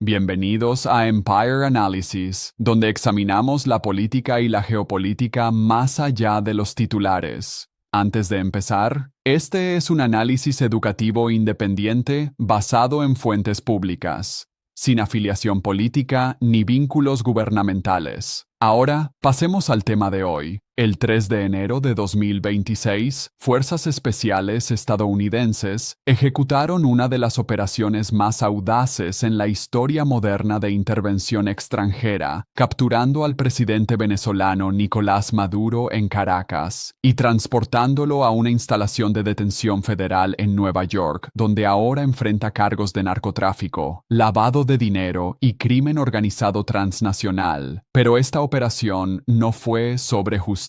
Bienvenidos a Empire Analysis, donde examinamos la política y la geopolítica más allá de los titulares. Antes de empezar, este es un análisis educativo independiente basado en fuentes públicas, sin afiliación política ni vínculos gubernamentales. Ahora, pasemos al tema de hoy. El 3 de enero de 2026, Fuerzas Especiales estadounidenses ejecutaron una de las operaciones más audaces en la historia moderna de intervención extranjera, capturando al presidente venezolano Nicolás Maduro en Caracas y transportándolo a una instalación de detención federal en Nueva York, donde ahora enfrenta cargos de narcotráfico, lavado de dinero y crimen organizado transnacional. Pero esta operación no fue sobre justicia,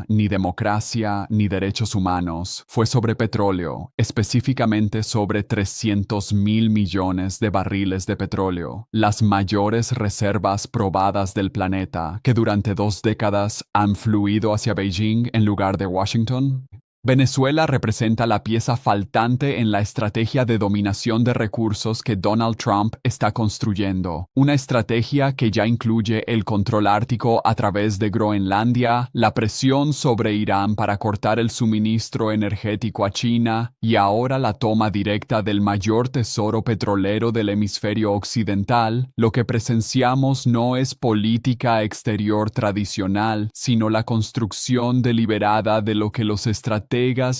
ni democracia, ni derechos humanos. Fue sobre petróleo, específicamente sobre 300.000 millones de barriles de petróleo, las mayores reservas probadas del planeta, que durante 2 décadas han fluido hacia Beijing en lugar de Washington. Venezuela representa la pieza faltante en la estrategia de dominación de recursos que Donald Trump está construyendo. Una estrategia que ya incluye el control ártico a través de Groenlandia, la presión sobre Irán para cortar el suministro energético a China y ahora la toma directa del mayor tesoro petrolero del hemisferio occidental. Lo que presenciamos no es política exterior tradicional, sino la construcción deliberada de lo que los estrategas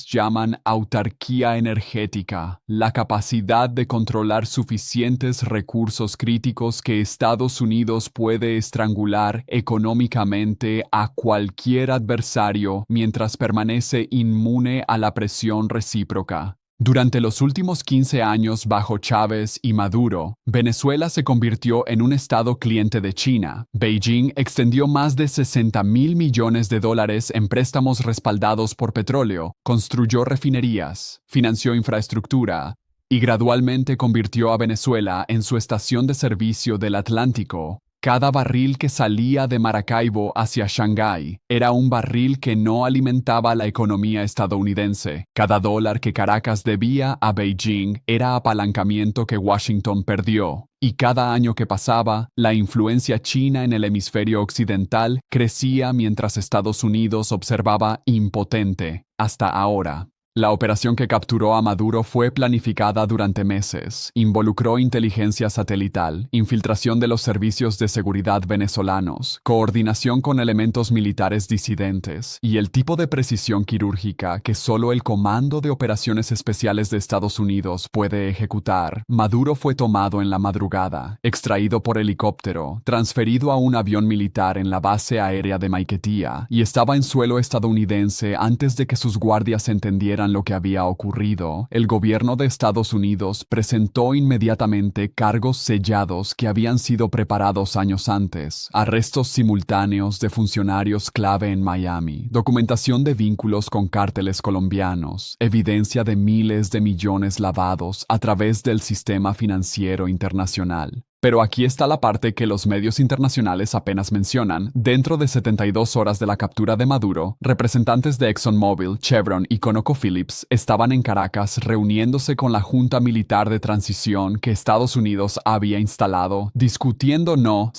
llaman autarquía energética, la capacidad de controlar suficientes recursos críticos que Estados Unidos puede estrangular económicamente a cualquier adversario mientras permanece inmune a la presión recíproca. Durante los últimos 15 años bajo Chávez y Maduro, Venezuela se convirtió en un estado cliente de China. Beijing extendió más de $60.000 millones en préstamos respaldados por petróleo, construyó refinerías, financió infraestructura y gradualmente convirtió a Venezuela en su estación de servicio del Atlántico. Cada barril que salía de Maracaibo hacia Shanghái era un barril que no alimentaba la economía estadounidense. Cada dólar que Caracas debía a Beijing era apalancamiento que Washington perdió. Y cada año que pasaba, la influencia china en el hemisferio occidental crecía mientras Estados Unidos observaba impotente. Hasta ahora. La operación que capturó a Maduro fue planificada durante meses. Involucró inteligencia satelital, infiltración de los servicios de seguridad venezolanos, coordinación con elementos militares disidentes y el tipo de precisión quirúrgica que solo el Comando de Operaciones Especiales de Estados Unidos puede ejecutar. Maduro fue tomado en la madrugada, extraído por helicóptero, transferido a un avión militar en la base aérea de Maiquetía y estaba en suelo estadounidense antes de que sus guardias entendieran lo que había ocurrido. El gobierno de Estados Unidos presentó inmediatamente cargos sellados que habían sido preparados años antes, arrestos simultáneos de funcionarios clave en Miami, documentación de vínculos con cárteles colombianos, evidencia de miles de millones lavados a través del sistema financiero internacional. Pero aquí está la parte que los medios internacionales apenas mencionan. Dentro de 72 horas de la captura de Maduro, representantes de ExxonMobil, Chevron y ConocoPhillips estaban en Caracas reuniéndose con la Junta Militar de Transición que Estados Unidos había instalado, discutiendo no,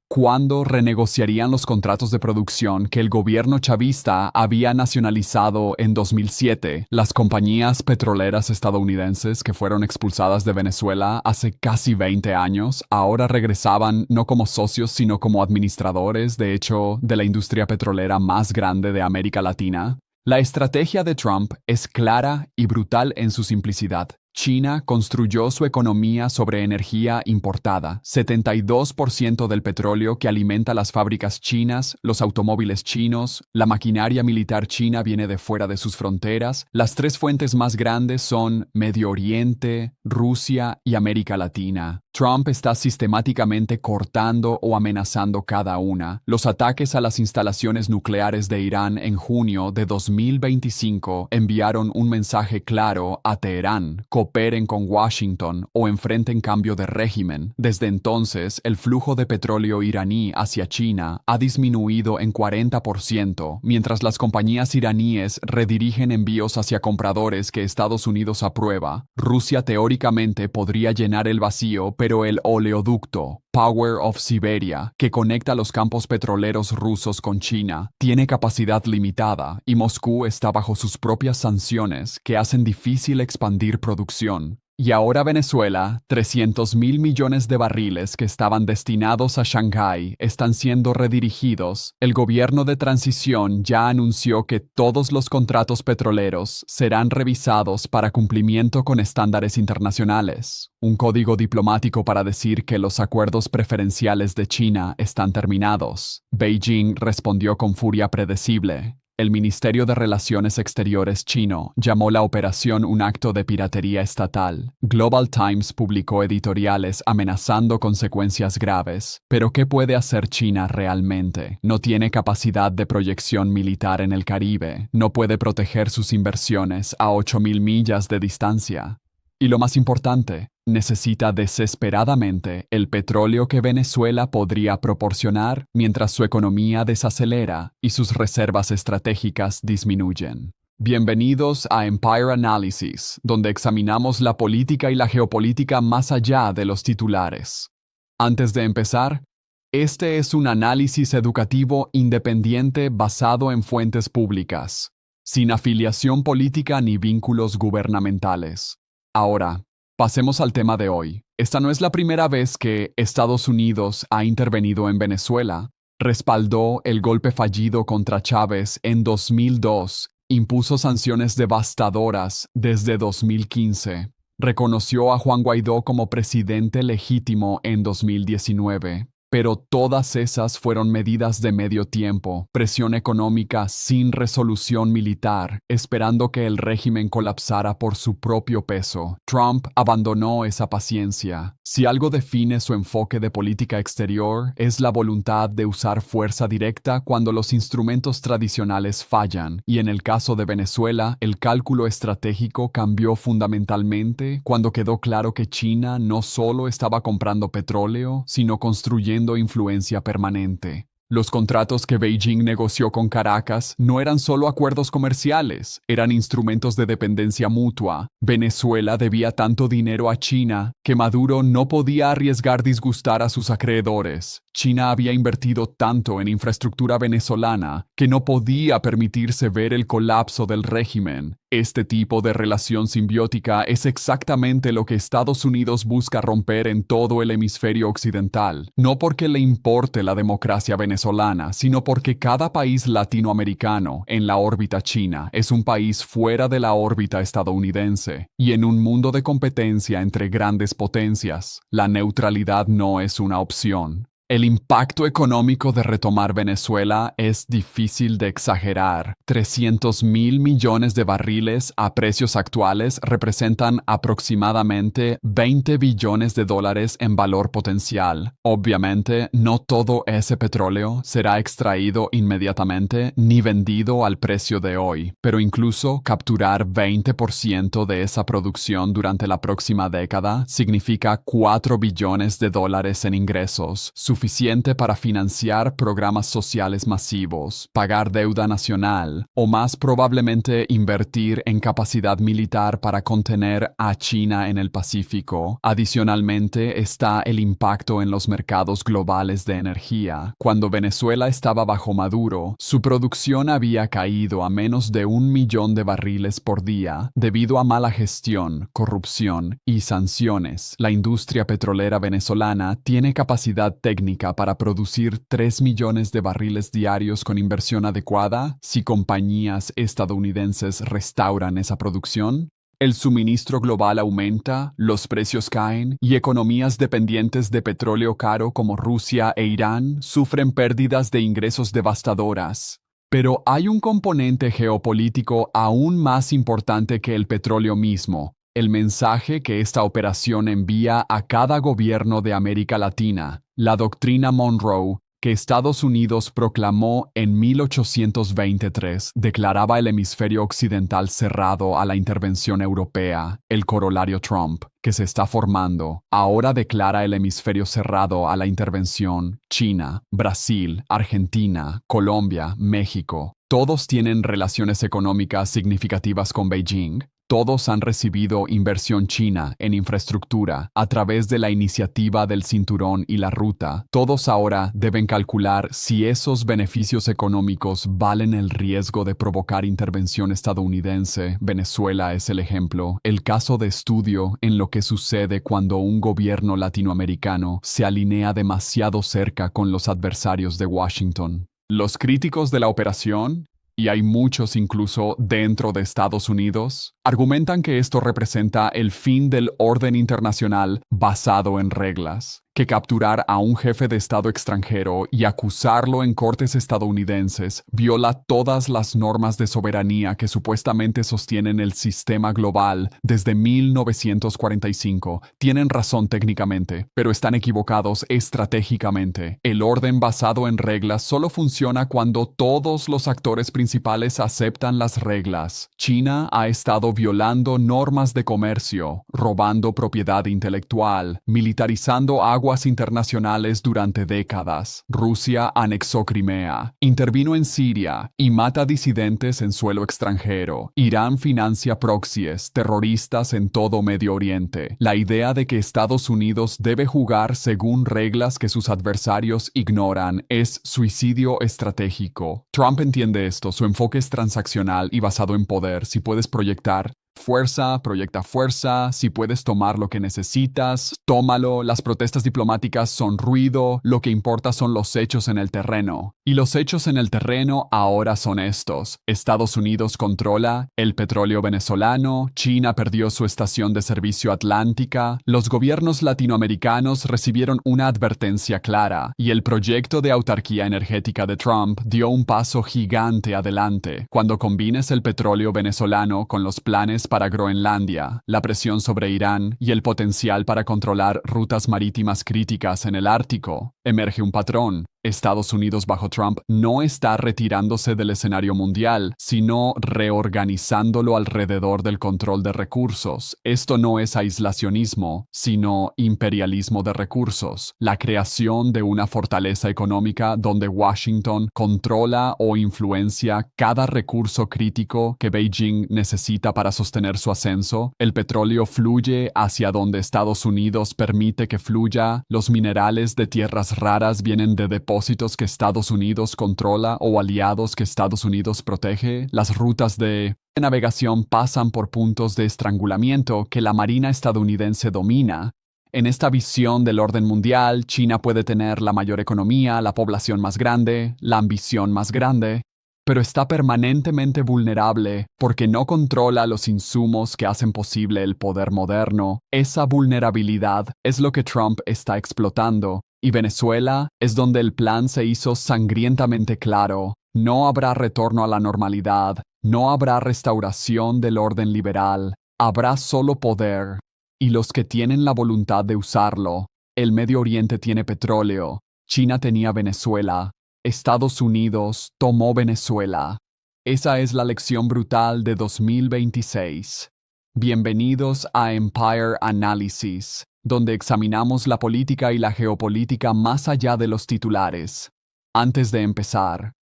cuándo renegociarían los contratos de producción que el gobierno chavista había nacionalizado en 2007. Las compañías petroleras estadounidenses que fueron expulsadas de Venezuela hace casi 20 años, ahora regresaban no como socios sino como administradores, de hecho, de la industria petrolera más grande de América Latina. La estrategia de Trump es clara y brutal en su simplicidad. China construyó su economía sobre energía importada. 72% del petróleo que alimenta las fábricas chinas, los automóviles chinos, la maquinaria militar china viene de fuera de sus fronteras. Las 3 fuentes más grandes son Medio Oriente, Rusia y América Latina. Trump está sistemáticamente cortando o amenazando cada una. Los ataques a las instalaciones nucleares de Irán en junio de 2025 enviaron un mensaje claro a Teherán: cooperen con Washington o enfrenten cambio de régimen. Desde entonces, el flujo de petróleo iraní hacia China ha disminuido en 40%, mientras las compañías iraníes redirigen envíos hacia compradores que Estados Unidos aprueba. Rusia teóricamente podría llenar el vacío, pero el oleoducto Power of Siberia, que conecta los campos petroleros rusos con China, tiene capacidad limitada y Moscú está bajo sus propias sanciones que hacen difícil expandir producción. Y ahora Venezuela, 300.000 millones de barriles que estaban destinados a Shanghái están siendo redirigidos. El gobierno de transición ya anunció que todos los contratos petroleros serán revisados para cumplimiento con estándares internacionales. Un código diplomático para decir que los acuerdos preferenciales de China están terminados. Beijing respondió con furia predecible. El Ministerio de Relaciones Exteriores chino llamó la operación un acto de piratería estatal. Global Times publicó editoriales amenazando consecuencias graves. Pero ¿qué puede hacer China realmente? No tiene capacidad de proyección militar en el Caribe. No puede proteger sus inversiones a 8.000 millas de distancia. Y lo más importante, necesita desesperadamente el petróleo que Venezuela podría proporcionar mientras su economía desacelera y sus reservas estratégicas disminuyen. Bienvenidos a Empire Analysis, donde examinamos la política y la geopolítica más allá de los titulares. Antes de empezar, este es un análisis educativo independiente basado en fuentes públicas, sin afiliación política ni vínculos gubernamentales. Ahora, pasemos al tema de hoy. Esta no es la primera vez que Estados Unidos ha intervenido en Venezuela. Respaldó el golpe fallido contra Chávez en 2002, impuso sanciones devastadoras desde 2015. Reconoció a Juan Guaidó como presidente legítimo en 2019. Pero todas esas fueron medidas de medio tiempo, presión económica sin resolución militar, esperando que el régimen colapsara por su propio peso. Trump abandonó esa paciencia. Si algo define su enfoque de política exterior, es la voluntad de usar fuerza directa cuando los instrumentos tradicionales fallan. Y en el caso de Venezuela, el cálculo estratégico cambió fundamentalmente cuando quedó claro que China no solo estaba comprando petróleo, sino construyendo influencia permanente. Los contratos que Beijing negoció con Caracas no eran solo acuerdos comerciales, eran instrumentos de dependencia mutua. Venezuela debía tanto dinero a China que Maduro no podía arriesgar disgustar a sus acreedores. China había invertido tanto en infraestructura venezolana que no podía permitirse ver el colapso del régimen. Este tipo de relación simbiótica es exactamente lo que Estados Unidos busca romper en todo el hemisferio occidental, no porque le importe la democracia venezolana, sino porque cada país latinoamericano en la órbita china es un país fuera de la órbita estadounidense, y en un mundo de competencia entre grandes potencias, la neutralidad no es una opción. El impacto económico de retomar Venezuela es difícil de exagerar. 300.000 millones de barriles a precios actuales representan aproximadamente 20 billones de dólares en valor potencial. Obviamente, no todo ese petróleo será extraído inmediatamente ni vendido al precio de hoy, pero incluso capturar 20% de esa producción durante la próxima década significa 4 billones de dólares en ingresos, suficiente para financiar programas sociales masivos, pagar deuda nacional o más probablemente invertir en capacidad militar para contener a China en el Pacífico. Adicionalmente está el impacto en los mercados globales de energía. Cuando Venezuela estaba bajo Maduro, su producción había caído a menos de 1 millón de barriles por día debido a mala gestión, corrupción y sanciones. La industria petrolera venezolana tiene capacidad técnica para producir 3 millones de barriles diarios con inversión adecuada si compañías estadounidenses restauran esa producción. El suministro global aumenta, los precios caen y economías dependientes de petróleo caro como Rusia e Irán sufren pérdidas de ingresos devastadoras. Pero hay un componente geopolítico aún más importante que el petróleo mismo. El mensaje que esta operación envía a cada gobierno de América Latina, la doctrina Monroe, que Estados Unidos proclamó en 1823, declaraba el hemisferio occidental cerrado a la intervención europea, el corolario Trump, que se está formando. Ahora declara el hemisferio cerrado a la intervención China, Brasil, Argentina, Colombia, México. Todos tienen relaciones económicas significativas con Beijing. Todos han recibido inversión china en infraestructura a través de la iniciativa del cinturón y la ruta. Todos ahora deben calcular si esos beneficios económicos valen el riesgo de provocar intervención estadounidense. Venezuela es el ejemplo, el caso de estudio en lo que sucede cuando un gobierno latinoamericano se alinea demasiado cerca con los adversarios de Washington. Los críticos de la operación, y hay muchos incluso dentro de Estados Unidos, argumentan que esto representa el fin del orden internacional basado en reglas, que capturar a un jefe de Estado extranjero y acusarlo en cortes estadounidenses viola todas las normas de soberanía que supuestamente sostienen el sistema global desde 1945. Tienen razón técnicamente, pero están equivocados estratégicamente. El orden basado en reglas solo funciona cuando todos los actores principales aceptan las reglas. China ha estado violando normas de comercio, robando propiedad intelectual, militarizando aguas internacionales durante décadas. Rusia anexó Crimea, intervino en Siria y mata disidentes en suelo extranjero. Irán financia proxies terroristas en todo Medio Oriente. La idea de que Estados Unidos debe jugar según reglas que sus adversarios ignoran es suicidio estratégico. Trump entiende esto, su enfoque es transaccional y basado en poder. Si puedes proyectar fuerza, proyecta fuerza. Si puedes tomar lo que necesitas, tómalo. Las protestas diplomáticas son ruido. Lo que importa son los hechos en el terreno. Y los hechos en el terreno ahora son estos. Estados Unidos controla el petróleo venezolano. China perdió su estación de servicio atlántica. Los gobiernos latinoamericanos recibieron una advertencia clara. Y el proyecto de autarquía energética de Trump dio un paso gigante adelante. Cuando combines el petróleo venezolano con los planes para Groenlandia, la presión sobre Irán y el potencial para controlar rutas marítimas críticas en el Ártico, emerge un patrón. Estados Unidos bajo Trump no está retirándose del escenario mundial, sino reorganizándolo alrededor del control de recursos. Esto no es aislacionismo, sino imperialismo de recursos, la creación de una fortaleza económica donde Washington controla o influencia cada recurso crítico que Beijing necesita para sostener su ascenso. El petróleo fluye hacia donde Estados Unidos permite que fluya, los minerales de tierras raras vienen de depósitos que Estados Unidos controla o aliados que Estados Unidos protege. Las rutas de navegación pasan por puntos de estrangulamiento que la Marina estadounidense domina. En esta visión del orden mundial, China puede tener la mayor economía, la población más grande, la ambición más grande, pero está permanentemente vulnerable porque no controla los insumos que hacen posible el poder moderno. Esa vulnerabilidad es lo que Trump está explotando. Y Venezuela es donde el plan se hizo sangrientamente claro. No habrá retorno a la normalidad, no habrá restauración del orden liberal, habrá solo poder. Y los que tienen la voluntad de usarlo. El Medio Oriente tiene petróleo, China tenía Venezuela, Estados Unidos tomó Venezuela. Esa es la lección brutal de 2026. Bienvenidos a Empire Analysis, donde examinamos la política y la geopolítica más allá de los titulares. Antes de empezar,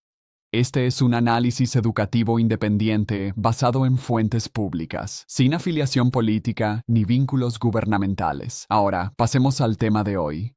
este es un análisis educativo independiente basado en fuentes públicas, sin afiliación política ni vínculos gubernamentales. Ahora, pasemos al tema de hoy.